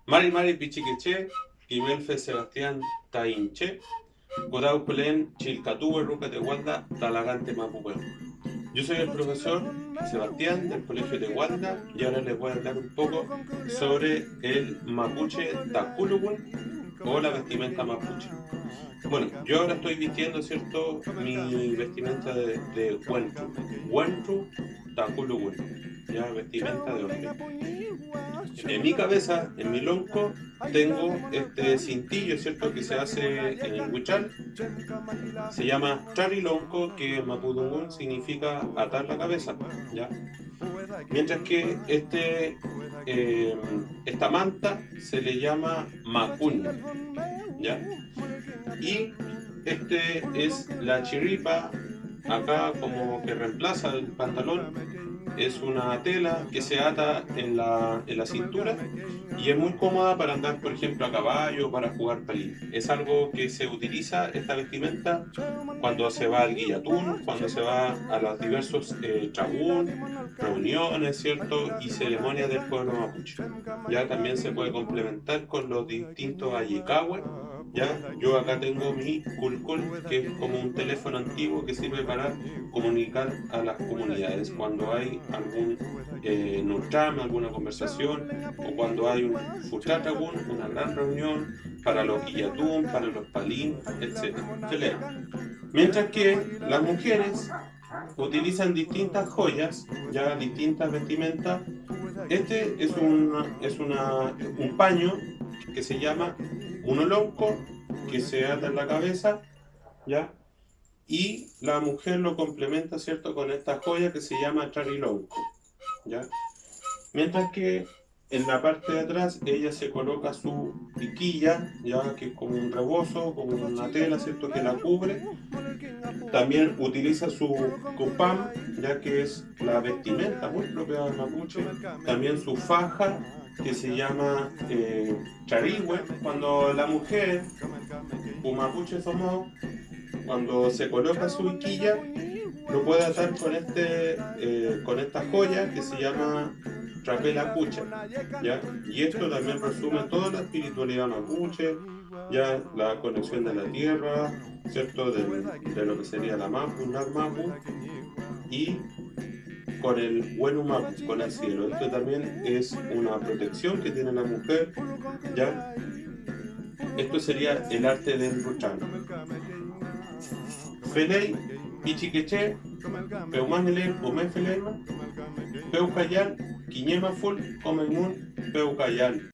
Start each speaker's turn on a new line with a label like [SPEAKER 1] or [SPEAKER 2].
[SPEAKER 1] Mari Mari Pichiqueche, Imelfe Sebastián Tainche, Godauculen Chilcatúe Ruca de Gualda, Talagante Mapuhueón. Yo soy el profesor Sebastián del Colegio de Gualda y ahora les voy a hablar un poco sobre el mapuche Taculugun o la vestimenta mapuche. Bueno, yo ahora estoy vistiendo, ¿cierto?, mi vestimenta de Huentru. Huentru Taculugun, ya vestimenta de hombre. En mi cabeza, en mi lonco, tengo este cintillo, ¿cierto?, que se hace en el huichal. Se llama charilonco, que en mapudungún significa atar la cabeza, ¿ya? Mientras que esta manta se le llama macún, ¿ya? Y este es la chiripa, acá como que reemplaza el pantalón. Es una tela que se ata en la cintura y es muy cómoda para andar, por ejemplo, a caballo, para jugar palín. Es algo que se utiliza, esta vestimenta, cuando se va al guillatún, cuando se va a los diversos trabún, reuniones, ¿cierto?, y ceremonias del pueblo mapuche. Ya también se puede complementar con los distintos ayecahue. Ya, yo acá tengo mi culcul, que es como un teléfono antiguo que sirve para comunicar a las comunidades cuando hay algún nurtrame, alguna conversación, o cuando hay un futatagún, una gran reunión, para los guillatún, para los palín, etc. Mientras que las mujeres utilizan distintas joyas, ya distintas vestimentas. Este es un paño que se llama unolonco, que se ata en la cabeza, ¿ya? Y la mujer lo complementa, ¿cierto?, con esta joya que se llama charilonco, ¿ya? Mientras que en la parte de atrás ella se coloca su piquilla, ya que es como un rebozo, como una tela, ¿cierto?, que la cubre. También utiliza su cupam, ya que es la vestimenta muy propia del mapuche. También su faja, que se llama charigüe. Cuando la mujer, un mapuche somos, cuando se coloca su biquilla, lo puede atar con esta joya que se llama trapela pucha, ¿ya? Y esto también resume toda la espiritualidad mapuche, ya la conexión de la tierra, ¿cierto?, de lo que sería la mapu, mapu, y con el buen mapu, con el cielo. Esto también es una protección que tiene la mujer, ¿ya? Esto sería el arte del ruchán. Felei, Pichiqueche, Peumanele, Pomefele, Peucayal, Quiñema Full, Comengun, Peucayal.